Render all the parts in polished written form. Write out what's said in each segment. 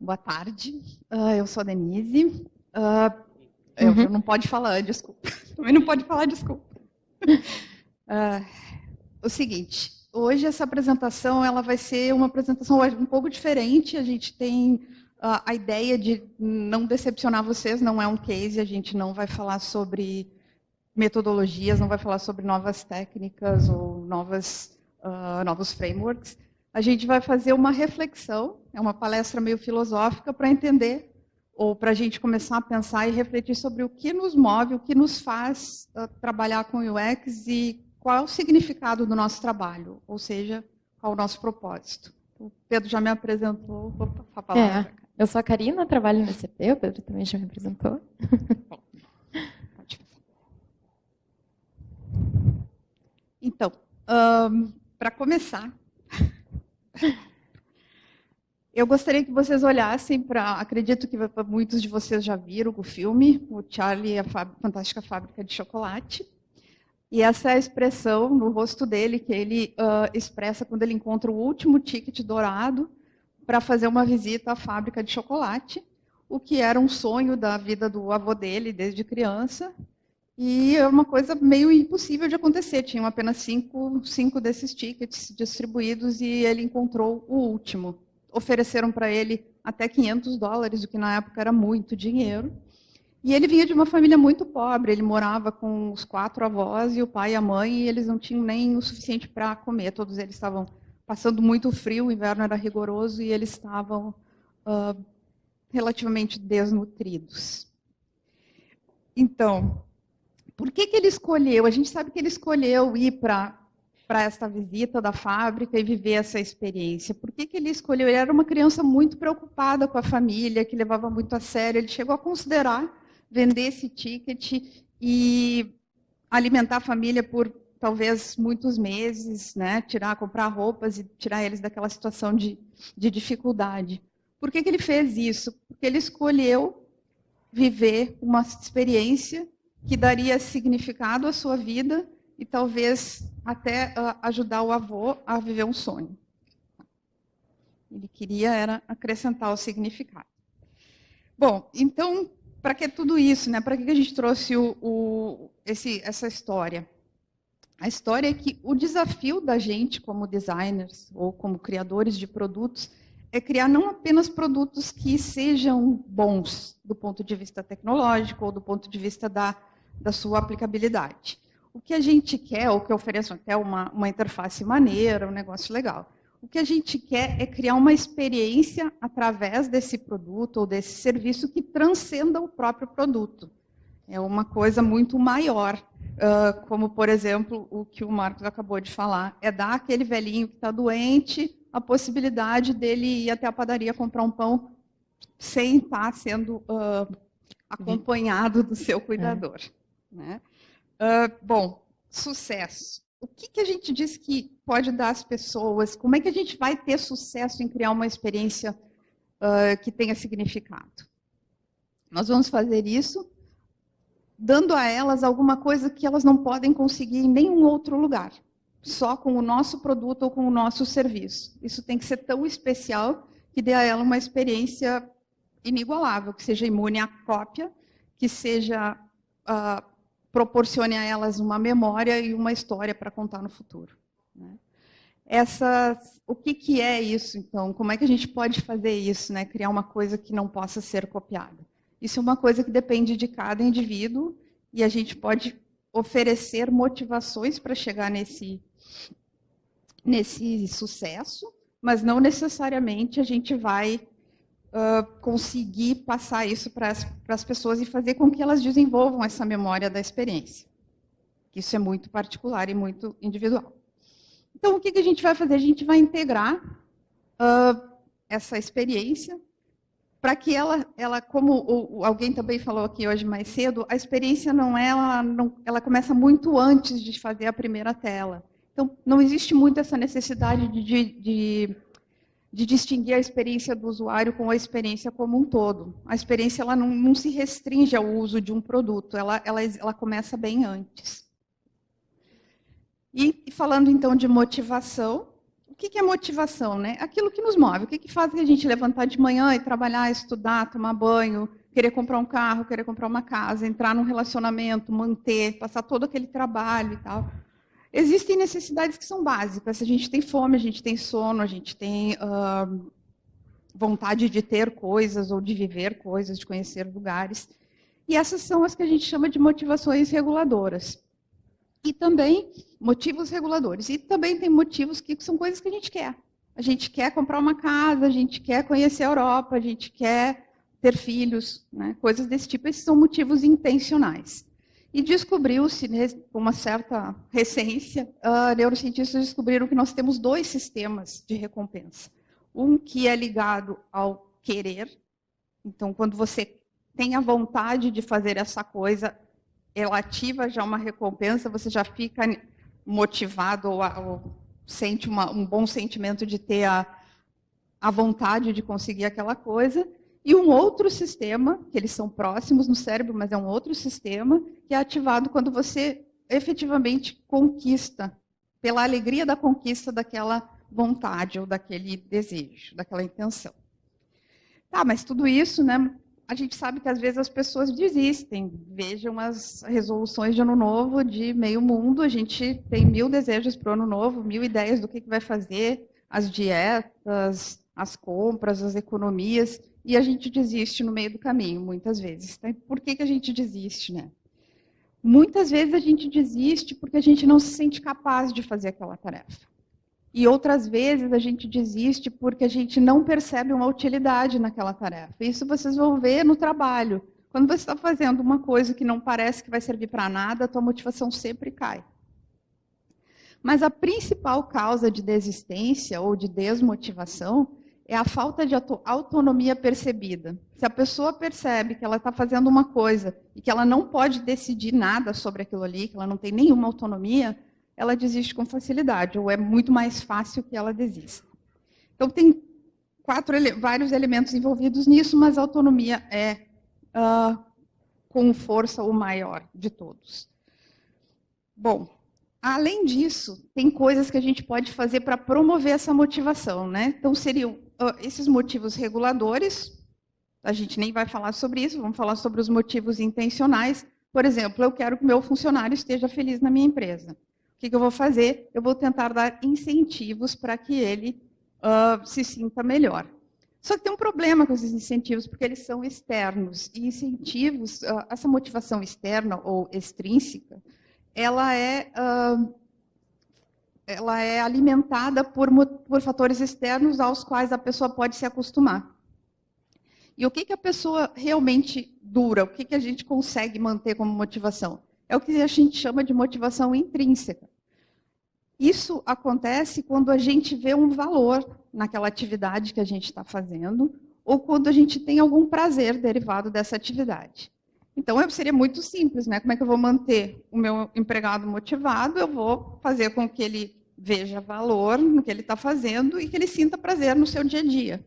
Boa tarde, eu sou a Denise. Eu não pode falar, desculpa. Também não pode falar, desculpa. O seguinte, hoje essa apresentação ela vai ser uma apresentação um pouco diferente. A gente tem a ideia de não decepcionar vocês, não é um case, a gente não vai falar sobre metodologias, não vai falar sobre novas técnicas ou novos frameworks. A gente vai fazer uma reflexão, é uma palestra meio filosófica para entender, ou para a gente começar a pensar e refletir sobre o que nos move, o que nos faz trabalhar com UX e qual é o significado do nosso trabalho, ou seja, qual é o nosso propósito. O Pedro já me apresentou, vou passar a palavra. Eu sou a Karina, trabalho no SCP, o Pedro também já me apresentou. Bom, pode passar. Então, para começar, eu gostaria que vocês olhassem para, acredito que muitos de vocês já viram o filme, o Charlie e a Fantástica Fábrica de Chocolate. E essa é a expressão no rosto dele que ele expressa quando ele encontra o último ticket dourado para fazer uma visita à fábrica de chocolate, o que era um sonho da vida do avô dele desde criança. E é uma coisa meio impossível de acontecer. Tinham apenas cinco desses tickets distribuídos e ele encontrou o último. Ofereceram para ele até $500, o que na época era muito dinheiro. E ele vinha de uma família muito pobre. Ele morava com os 4 avós e o pai e a mãe, e eles não tinham nem o suficiente para comer. Todos eles estavam passando muito frio, o inverno era rigoroso e eles estavam relativamente desnutridos. Então, por que ele escolheu? A gente sabe que ele escolheu ir para esta visita da fábrica e viver essa experiência. Por que ele escolheu? Ele era uma criança muito preocupada com a família, que levava muito a sério. Ele chegou a considerar vender esse ticket e alimentar a família por talvez muitos meses, né? Comprar roupas e tirar eles daquela situação de dificuldade. Por que ele fez isso? Porque ele escolheu viver uma experiência que daria significado à sua vida e talvez até ajudar o avô a viver um sonho. Ele queria acrescentar o significado. Bom, então, para que tudo isso, né? Para que a gente trouxe essa história? A história é que o desafio da gente como designers ou como criadores de produtos é criar não apenas produtos que sejam bons do ponto de vista tecnológico ou do ponto de vista da sua aplicabilidade. O que a gente quer, ou que ofereça até uma interface maneira, um negócio legal. O que a gente quer é criar uma experiência através desse produto ou desse serviço que transcenda o próprio produto. É uma coisa muito maior, como, por exemplo, o que o Marcos acabou de falar, é dar àquele velhinho que está doente a possibilidade dele ir até a padaria comprar um pão sem estar sendo acompanhado do seu cuidador. Né? Bom, sucesso. O que a gente diz que pode dar às pessoas? Como é que a gente vai ter sucesso em criar uma experiência que tenha significado? Nós vamos fazer isso dando a elas alguma coisa que elas não podem conseguir em nenhum outro lugar, só com o nosso produto ou com o nosso serviço. Isso tem que ser tão especial que dê a ela uma experiência inigualável, que seja imune à cópia, que seja proporcione a elas uma memória e uma história para contar no futuro. Né? O que é isso, então? Como é que a gente pode fazer isso, né? Criar uma coisa que não possa ser copiada? Isso é uma coisa que depende de cada indivíduo e a gente pode oferecer motivações para chegar nesse sucesso, mas não necessariamente a gente vai conseguir passar isso para as pessoas e fazer com que elas desenvolvam essa memória da experiência. Isso é muito particular e muito individual. Então, o que a gente vai fazer? A gente vai integrar essa experiência para que ela, como alguém também falou aqui hoje mais cedo, a experiência ela começa muito antes de fazer a primeira tela. Então, não existe muito essa necessidade de distinguir a experiência do usuário com a experiência como um todo. A experiência ela não se restringe ao uso de um produto, ela começa bem antes. E falando, então, de motivação, o que é motivação, né? Aquilo que nos move, o que faz a gente levantar de manhã e trabalhar, estudar, tomar banho, querer comprar um carro, querer comprar uma casa, entrar num relacionamento, manter, passar todo aquele trabalho e tal. Existem necessidades que são básicas. A gente tem fome, a gente tem sono, a gente tem vontade de ter coisas ou de viver coisas, de conhecer lugares. E essas são as que a gente chama de motivações reguladoras. E também motivos reguladores. E também tem motivos que são coisas que a gente quer. A gente quer comprar uma casa, a gente quer conhecer a Europa, a gente quer ter filhos, né? Coisas desse tipo. Esses são motivos intencionais. E descobriu-se, né, com uma certa recência, neurocientistas descobriram que nós temos 2 sistemas de recompensa. Um que é ligado ao querer. Então, quando você tem a vontade de fazer essa coisa, ela ativa já uma recompensa, você já fica motivado ou sente um bom sentimento de ter a vontade de conseguir aquela coisa. E um outro sistema, que eles são próximos no cérebro, mas é um outro sistema, que é ativado quando você efetivamente conquista, pela alegria da conquista daquela vontade ou daquele desejo, daquela intenção. Tá, mas tudo isso, né? A gente sabe que às vezes as pessoas desistem. Vejam as resoluções de ano novo de meio mundo. A gente tem 1000 desejos para o ano novo, 1000 ideias do que vai fazer, as dietas, as compras, as economias, e a gente desiste no meio do caminho, muitas vezes. Então, por que a gente desiste, né? Muitas vezes a gente desiste porque a gente não se sente capaz de fazer aquela tarefa. E outras vezes a gente desiste porque a gente não percebe uma utilidade naquela tarefa. Isso vocês vão ver no trabalho. Quando você está fazendo uma coisa que não parece que vai servir para nada, a tua motivação sempre cai. Mas a principal causa de desistência ou de desmotivação é a falta de autonomia percebida. Se a pessoa percebe que ela está fazendo uma coisa e que ela não pode decidir nada sobre aquilo ali, que ela não tem nenhuma autonomia, ela desiste com facilidade, ou é muito mais fácil que ela desista. Então, tem vários elementos envolvidos nisso, mas a autonomia é, com força, o maior de todos. Bom, além disso, tem coisas que a gente pode fazer para promover essa motivação, né? Então, seriam esses motivos reguladores, a gente nem vai falar sobre isso, vamos falar sobre os motivos intencionais. Por exemplo, eu quero que o meu funcionário esteja feliz na minha empresa. O que eu vou fazer? Eu vou tentar dar incentivos para que ele se sinta melhor. Só que tem um problema com esses incentivos, porque eles são externos. E incentivos, essa motivação externa ou extrínseca, ela é alimentada por fatores externos aos quais a pessoa pode se acostumar. E o que a pessoa realmente dura? O que a gente consegue manter como motivação? É o que a gente chama de motivação intrínseca. Isso acontece quando a gente vê um valor naquela atividade que a gente está fazendo, ou quando a gente tem algum prazer derivado dessa atividade. Então, seria muito simples, né? Como é que eu vou manter o meu empregado motivado? Eu vou fazer com que ele veja valor no que ele está fazendo e que ele sinta prazer no seu dia a dia.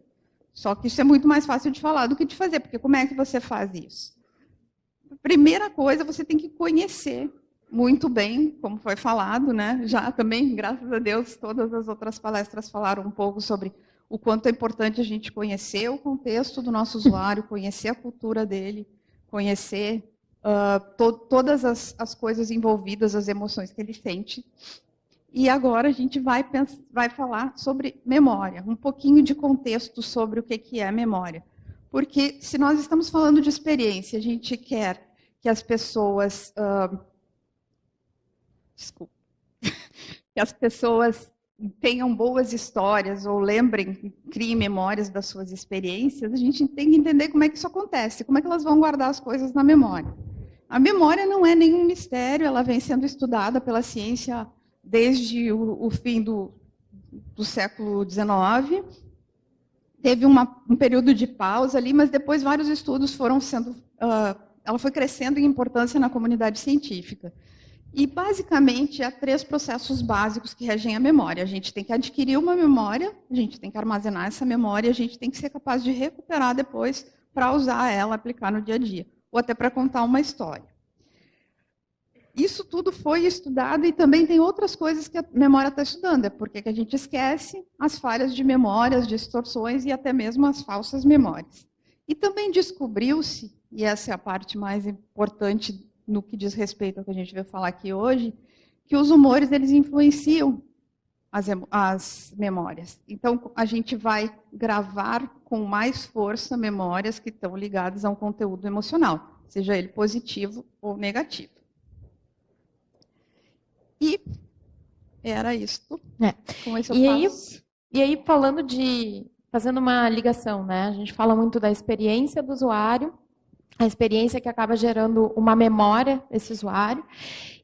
Só que isso é muito mais fácil de falar do que de fazer, porque como é que você faz isso? Primeira coisa, você tem que conhecer muito bem, como foi falado, né? Já também, graças a Deus, todas as outras palestras falaram um pouco sobre o quanto é importante a gente conhecer o contexto do nosso usuário, conhecer a cultura dele, conhecer todas as coisas envolvidas, as emoções que ele sente. E agora a gente vai falar sobre memória, um pouquinho de contexto sobre o que é memória. Porque se nós estamos falando de experiência, a gente quer que as pessoas... que as pessoas tenham boas histórias ou lembrem, criem memórias das suas experiências, a gente tem que entender como é que isso acontece, como é que elas vão guardar as coisas na memória. A memória não é nenhum mistério, ela vem sendo estudada pela ciência desde o fim do século XIX. Teve um período de pausa ali, mas depois vários estudos foram sendo... ela foi crescendo em importância na comunidade científica. E, basicamente, há 3 processos básicos que regem a memória. A gente tem que adquirir uma memória, a gente tem que armazenar essa memória, a gente tem que ser capaz de recuperar depois para usar ela, aplicar no dia a dia, ou até para contar uma história. isso tudo foi estudado e também tem outras coisas que a memória está estudando. É porque que a gente esquece as falhas de memória, as distorções e até mesmo as falsas memórias. E também descobriu-se, e essa é a parte mais importante no que diz respeito ao que a gente vai falar aqui hoje, que os humores eles influenciam as memórias. Então, a gente vai gravar com mais força memórias que estão ligadas a um conteúdo emocional, seja ele positivo ou negativo. E era isto. Com esse E aí, fazendo uma ligação, né? A gente fala muito da experiência do usuário, a experiência que acaba gerando uma memória desse usuário.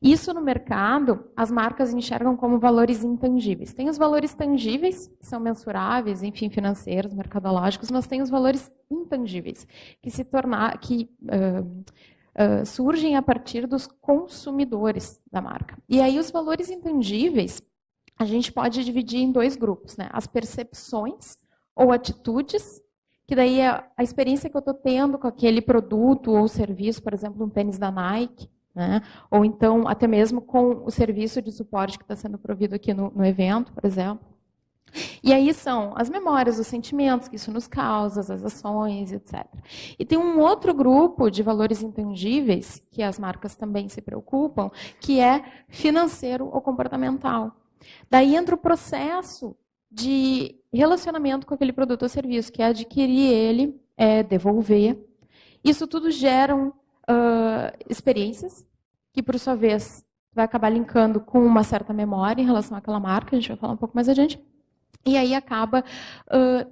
Isso no mercado, as marcas enxergam como valores intangíveis. Tem os valores tangíveis, que são mensuráveis, enfim, financeiros, mercadológicos, mas tem os valores intangíveis, que surgem a partir dos consumidores da marca. E aí os valores intangíveis, a gente pode dividir em dois grupos, né? As percepções ou atitudes, que daí é a experiência que eu estou tendo com aquele produto ou serviço, por exemplo, um tênis da Nike, né? Ou então até mesmo com o serviço de suporte que está sendo provido aqui no evento, por exemplo. E aí são as memórias, os sentimentos que isso nos causa, as ações, etc. E tem um outro grupo de valores intangíveis, que as marcas também se preocupam, que é financeiro ou comportamental. Daí entra o processo de relacionamento com aquele produto ou serviço, que é adquirir ele, devolver. Isso tudo geram experiências, que por sua vez vai acabar linkando com uma certa memória em relação àquela marca, a gente vai falar um pouco mais adiante. E aí acaba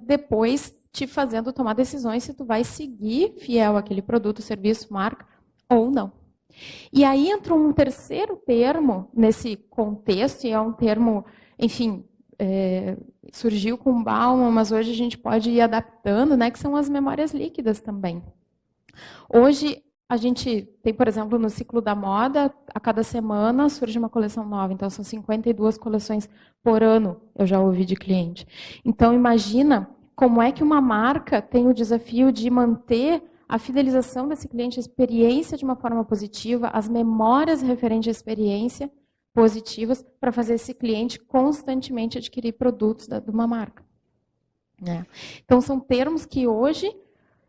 depois te fazendo tomar decisões se tu vai seguir fiel àquele produto, serviço, marca ou não. E aí entra um terceiro termo nesse contexto, e é um termo, enfim, surgiu com Bauman, mas hoje a gente pode ir adaptando, né, que são as memórias líquidas também. Hoje a gente tem, por exemplo, no ciclo da moda, a cada semana surge uma coleção nova, então são 52 coleções por ano, eu já ouvi de cliente. Então imagina como é que uma marca tem o desafio de manter a fidelização desse cliente, a experiência de uma forma positiva, as memórias referentes à experiência positivas, para fazer esse cliente constantemente adquirir produtos de uma marca. Então são termos que hoje,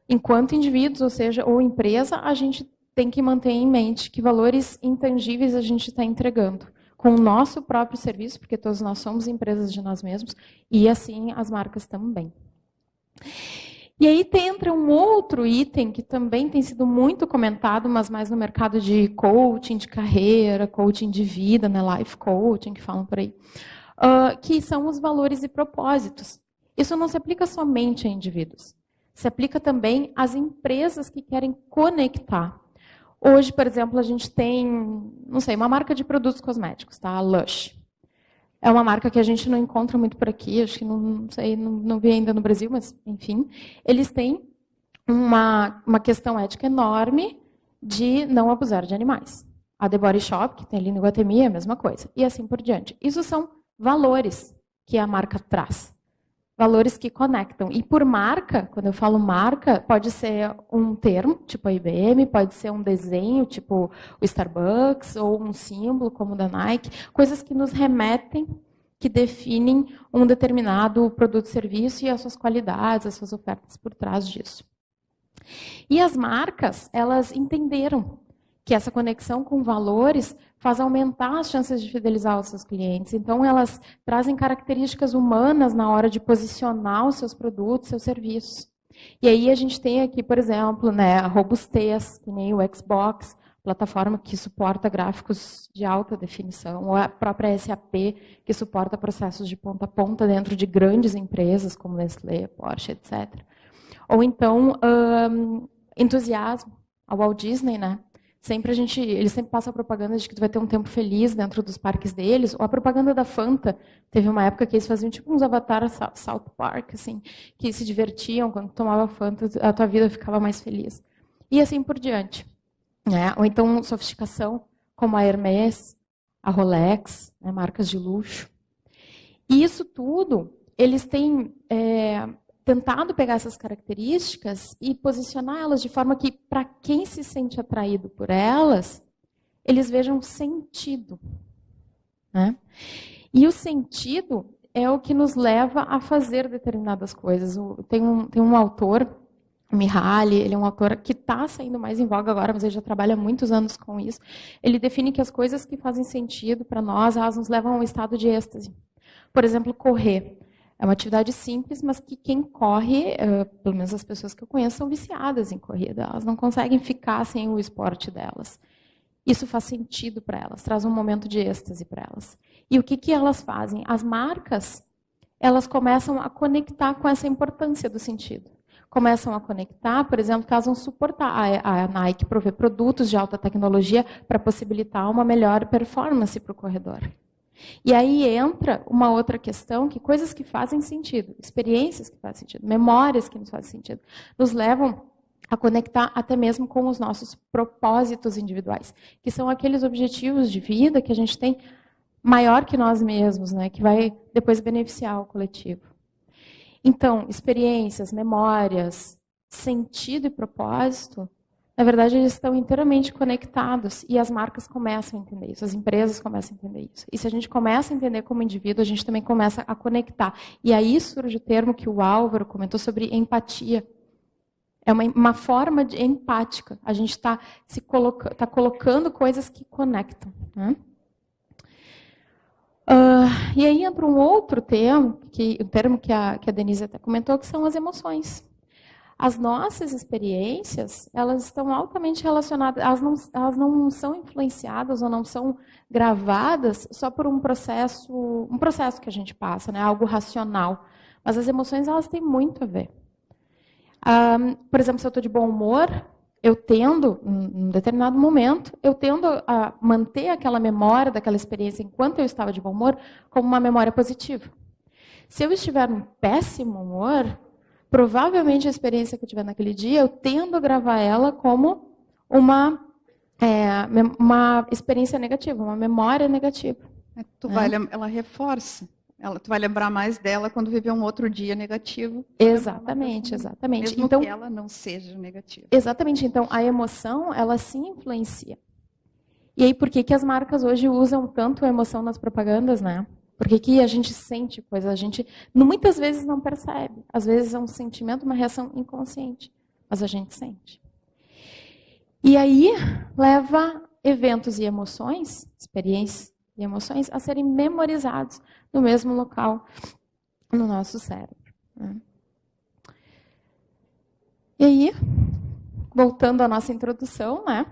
enquanto indivíduos, ou seja, ou empresa, a gente tem que manter em mente que valores intangíveis a gente está entregando com o nosso próprio serviço, porque todos nós somos empresas de nós mesmos, e assim as marcas também. E aí entra um outro item que também tem sido muito comentado, mas mais no mercado de coaching de carreira, coaching de vida, né, life coaching, que falam por aí, que são os valores e propósitos. Isso não se aplica somente a indivíduos. Se aplica também às empresas que querem conectar. Hoje, por exemplo, a gente tem, não sei, uma marca de produtos cosméticos, tá? A Lush. É uma marca que a gente não encontra muito por aqui, acho que não sei, não vi ainda no Brasil, mas enfim. Eles têm uma questão ética enorme de não abusar de animais. A The Body Shop, que tem ali no Iguatemi, é a mesma coisa. E assim por diante. Isso são valores que a marca traz. Valores que conectam. E por marca, quando eu falo marca, pode ser um termo, tipo a IBM, pode ser um desenho, tipo o Starbucks, ou um símbolo, como o da Nike. Coisas que nos remetem, que definem um determinado produto ou serviço e as suas qualidades, as suas ofertas por trás disso. E as marcas, elas entenderam que essa conexão com valores faz aumentar as chances de fidelizar os seus clientes. Então, elas trazem características humanas na hora de posicionar os seus produtos, seus serviços. E aí a gente tem aqui, por exemplo, né, a robustez, que nem o Xbox, plataforma que suporta gráficos de alta definição, ou a própria SAP, que suporta processos de ponta a ponta dentro de grandes empresas, como Nestlé, Porsche, etc. Ou então, entusiasmo, a Walt Disney, né? Eles sempre passam a propaganda de que tu vai ter um tempo feliz dentro dos parques deles, ou a propaganda da Fanta, teve uma época que eles faziam tipo uns avatares South Park, assim, que se divertiam quando tomava Fanta, a tua vida ficava mais feliz. E assim por diante. Né? Ou então sofisticação, como a Hermès, a Rolex, né, marcas de luxo. E isso tudo, eles têm tentado pegar essas características e posicionar elas de forma que, para quem se sente atraído por elas, eles vejam sentido, né? E o sentido é o que nos leva a fazer determinadas coisas. Tem um autor, o Mihaly, ele é um autor que está saindo mais em voga agora, mas ele já trabalha há muitos anos com isso. Ele define que as coisas que fazem sentido para nós, elas nos levam a um estado de êxtase. Por exemplo, correr. É uma atividade simples, mas que quem corre, pelo menos as pessoas que eu conheço, são viciadas em corrida. Elas não conseguem ficar sem o esporte delas. Isso faz sentido para elas, traz um momento de êxtase para elas. E o que elas fazem? As marcas, elas começam a conectar com essa importância do sentido. Começam a conectar, por exemplo, que elas vão suportar. A Nike provê produtos de alta tecnologia para possibilitar uma melhor performance para o corredor. E aí entra uma outra questão, que coisas que fazem sentido, experiências que fazem sentido, memórias que nos fazem sentido, nos levam a conectar até mesmo com os nossos propósitos individuais, que são aqueles objetivos de vida que a gente tem maior que nós mesmos, né, que vai depois beneficiar o coletivo. Então, experiências, memórias, sentido e propósito, na verdade, eles estão inteiramente conectados e as marcas começam a entender isso, as empresas começam a entender isso. E se a gente começa a entender como indivíduo, a gente também começa a conectar. E aí surge o termo que o Álvaro comentou sobre empatia. É uma forma de empática. A gente está colocando coisas que conectam, né? E aí entra um outro termo, o termo que a Denise até comentou, que são as emoções. As nossas experiências, elas estão altamente relacionadas, elas não são influenciadas ou não são gravadas só por um processo que a gente passa, né? Algo racional. Mas as emoções, elas têm muito a ver. Por exemplo, se eu estou de bom humor, eu tendo, em um determinado momento, eu tendo a manter aquela memória daquela experiência enquanto eu estava de bom humor como uma memória positiva. Se eu estiver num péssimo humor, provavelmente a experiência que eu tiver naquele dia, eu tendo a gravar ela como uma experiência negativa, uma memória negativa. Ela reforça. Tu vai lembrar mais dela quando viver um outro dia negativo. Exatamente. Mesmo então, que ela não seja negativa. Exatamente. Então, a emoção, ela sim influencia. E aí, por que as marcas hoje usam tanto a emoção nas propagandas, né? Por que a gente sente coisas? A gente muitas vezes não percebe. Às vezes é um sentimento, uma reação inconsciente. Mas a gente sente. E aí, leva eventos e emoções, experiências e emoções, a serem memorizados no mesmo local no nosso cérebro. E aí, voltando à nossa introdução, né?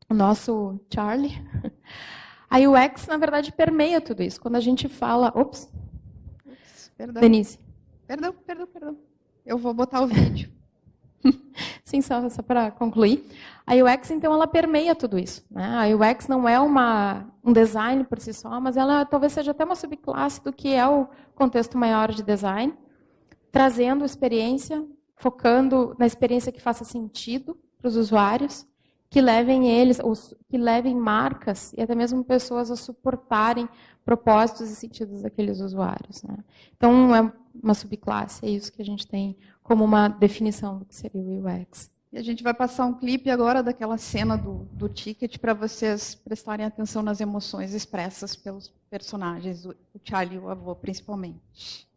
O nosso Charlie. A UX, na verdade, permeia tudo isso. Quando a gente fala... Perdão. Denise. Perdão. Eu vou botar o vídeo. Sim, só para concluir. A UX, então, ela permeia tudo isso, né? A UX não é um design por si só, mas ela talvez seja até uma subclasse do que é o contexto maior de design, trazendo experiência, focando na experiência que faça sentido para os usuários, que levem marcas e até mesmo pessoas a suportarem propósitos e sentidos daqueles usuários, né? Então, é uma subclasse, é isso que a gente tem como uma definição do que seria o UX. E a gente vai passar um clipe agora daquela cena do ticket para vocês prestarem atenção nas emoções expressas pelos personagens, o Charlie e o avô, principalmente.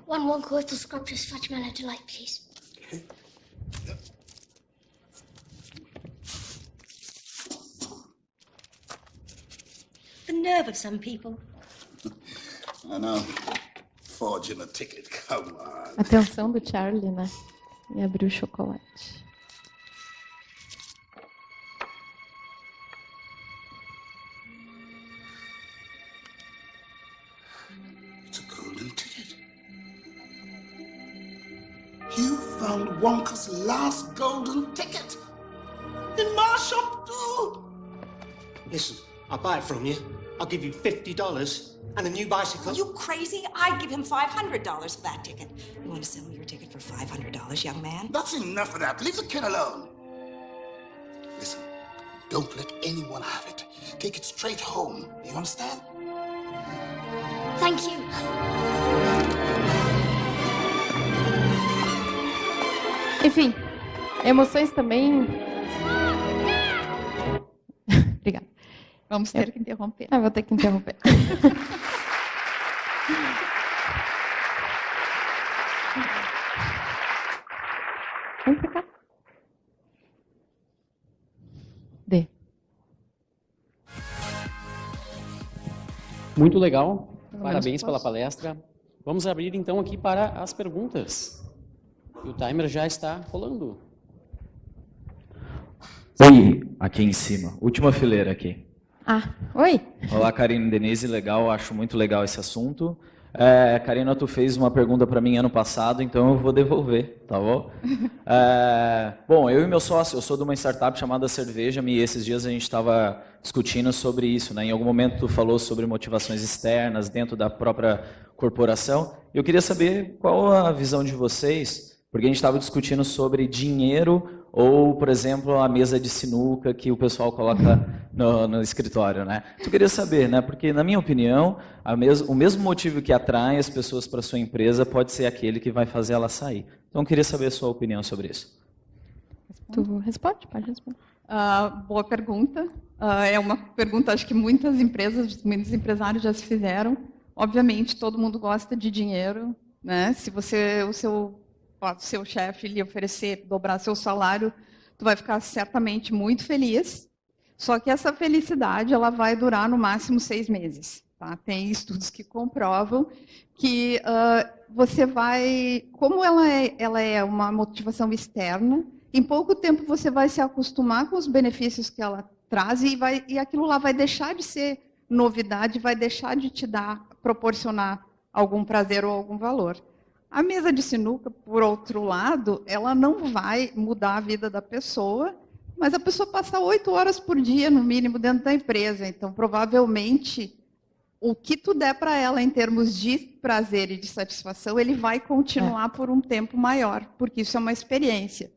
One coastal sculptures fudge melon delight, please. The nerve of some people. I know. Forging a ticket, come on. Atenção do Charlie, né? E abrir o chocolate. It's a golden ticket. You found Wonka's last golden ticket. In my shop, too. Listen, I'll buy it from you. I'll give you $50 and a new bicycle. Are you crazy? I'd give him $500 for that ticket. You want to sell me your ticket for $500, young man? That's enough of that. Leave the kid alone. Listen, don't let anyone have it. Take it straight home. You understand? Thank you. Enfim, emoções também. Obrigada. Vamos ter que interromper. Eu vou ter que interromper. Vem pra cá. Dê. Muito legal. Parabéns pela palestra. Vamos abrir então aqui para as perguntas. E o timer já está rolando. Oi, aqui em cima. Última fileira aqui. Ah, oi. Olá, Karina e Denise. Legal, acho muito legal esse assunto. Karina, tu fez uma pergunta para mim ano passado, então eu vou devolver, tá bom? Bom, eu e meu sócio, eu sou de uma startup chamada Cerveja-me e esses dias a gente estava discutindo sobre isso, né? Em algum momento tu falou sobre motivações externas dentro da própria corporação. Eu queria saber qual a visão de vocês, porque a gente estava discutindo sobre dinheiro ou, por exemplo, a mesa de sinuca que o pessoal coloca no escritório, né? Eu queria saber, né? Porque, na minha opinião, o mesmo motivo que atrai as pessoas para a sua empresa pode ser aquele que vai fazer ela sair. Então, eu queria saber a sua opinião sobre isso. Tu responde? Pode responder. Boa pergunta. É uma pergunta, acho que muitas empresas, muitos empresários já se fizeram. Obviamente, todo mundo gosta de dinheiro, né? Se você, o seu chefe lhe oferecer dobrar seu salário, tu vai ficar certamente muito feliz. Só que essa felicidade ela vai durar no máximo 6 meses. Tá? Tem estudos que comprovam que você vai, como ela é uma motivação externa, em pouco tempo você vai se acostumar com os benefícios que ela traz e aquilo lá vai deixar de ser novidade, vai deixar de te proporcionar algum prazer ou algum valor. A mesa de sinuca, por outro lado, ela não vai mudar a vida da pessoa, mas a pessoa passa 8 horas por dia, no mínimo, dentro da empresa. Então, provavelmente, o que tu der para ela em termos de prazer e de satisfação, ele vai continuar por um tempo maior, porque isso é uma experiência.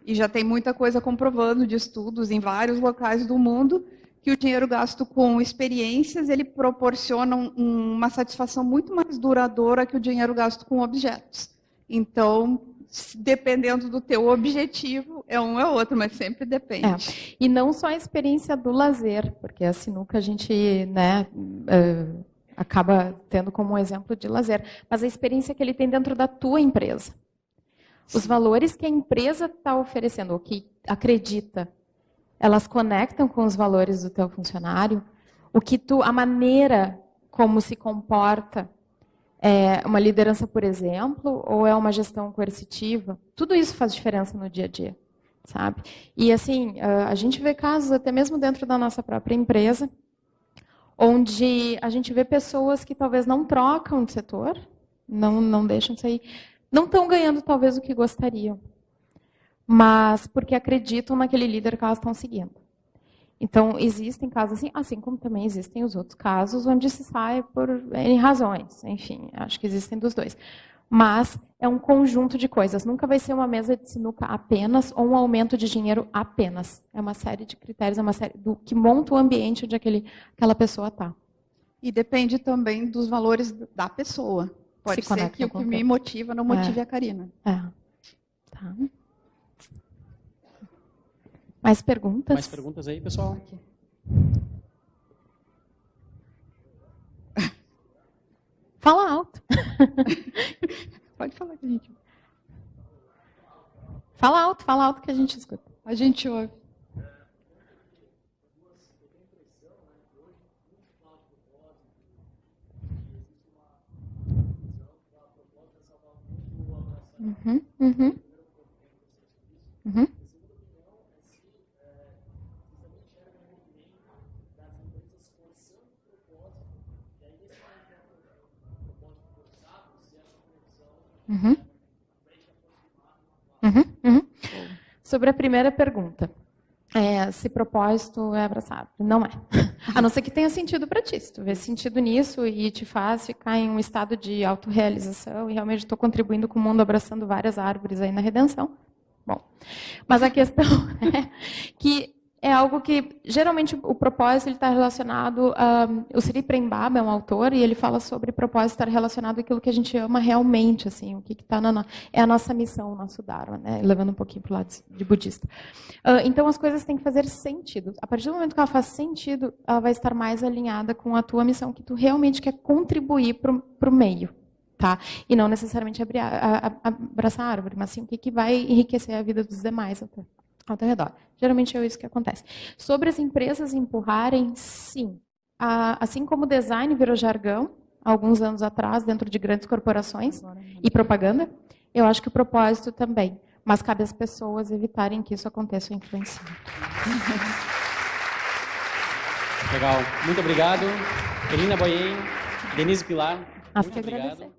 E já tem muita coisa comprovando de estudos em vários locais do mundo que o dinheiro gasto com experiências, ele proporciona uma satisfação muito mais duradoura que o dinheiro gasto com objetos. Então, dependendo do teu objetivo, é um ou outro, mas sempre depende. E não só a experiência do lazer, porque a sinuca a gente, né, acaba tendo como um exemplo de lazer, mas a experiência que ele tem dentro da tua empresa. Os valores que a empresa está oferecendo, ou que acredita, elas conectam com os valores do teu funcionário, a maneira como se comporta, é uma liderança, por exemplo, ou é uma gestão coercitiva, tudo isso faz diferença no dia a dia, sabe? E assim, a gente vê casos até mesmo dentro da nossa própria empresa, onde a gente vê pessoas que talvez não trocam de setor, não deixam de sair, não estão ganhando talvez o que gostariam, mas porque acreditam naquele líder que elas estão seguindo. Então, existem casos assim como também existem os outros casos onde se sai por N razões. Enfim, acho que existem dos dois. Mas é um conjunto de coisas. Nunca vai ser uma mesa de sinuca apenas ou um aumento de dinheiro apenas. É uma série de critérios, é uma série do que monta o ambiente onde aquela pessoa está. E depende também dos valores da pessoa. Pode ser que o que me motiva não motive a Karina. Tá. Mais perguntas? Mais perguntas aí, pessoal? Aqui. Fala alto. Pode falar que a gente... Fala alto que a gente escuta. A gente ouve. Uhum. Sobre a primeira pergunta, se propósito é abraçado, não é. A não ser que tenha sentido para ti. Se tu vê sentido nisso e te faz ficar em um estado de autorrealização e realmente estou contribuindo com o mundo, abraçando várias árvores aí na redenção. Bom, mas a questão é que é algo que, geralmente, o propósito está relacionado o Sri Prembaba é um autor, e ele fala sobre propósito estar relacionado àquilo que a gente ama realmente, assim, o que está é a nossa missão, o nosso Dharma, né? Levando um pouquinho para o lado de budista. Então, as coisas têm que fazer sentido. A partir do momento que ela faz sentido, ela vai estar mais alinhada com a tua missão, que tu realmente quer contribuir para o meio. Tá? E não necessariamente abraçar a árvore, mas sim o que vai enriquecer a vida dos demais ao teu redor. Geralmente é isso que acontece. Sobre as empresas empurrarem, sim. Assim como o design virou jargão, alguns anos atrás, dentro de grandes corporações e propaganda, eu acho que o propósito também. Mas cabe às pessoas evitarem que isso aconteça ou influencie. Legal. Muito obrigado. Elina Boyen, Denise Pilar. Nós que agradecemos.